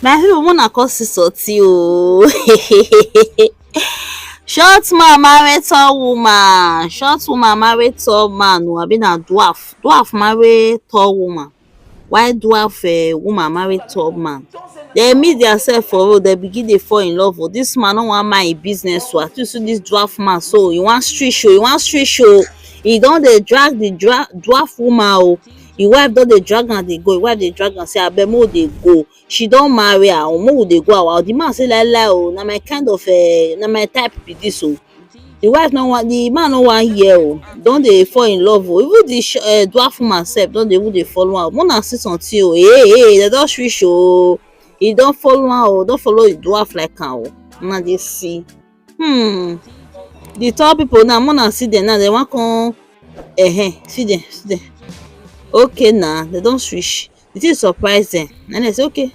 My people una come see sorty oo. Short man marry tall woman. Short woman marry tall man oo, abi na dwarf. Dwarf marry tall woman. While dwarf woman marry tall man. Dem meet theirself for road, dem begin dey fall in love oo. Dis man no wan mind im business oo. At least see dis dwarf man so e wan street oo. E don dey drag the dwarf woman oo. Im wife don dey drag am dey go. Im wife dey drag am say abeg make we dey go. She don marry am oo, make we dey go our house. The man say lailai oo, na my kind of na my type be dis oo. The man no wan hear oo. Don dey fall in love oo. Even the dwarf woman sef don dey even dey follow am. Make una see something oo. Dem don switch oo. E don follow am oo, don follow the dwarf like am oo. Una dey see. The tall people now, make una see dem now, dem wan come see dem. Okay na, dem don switch. The thing surprise dem. Na dem say okay,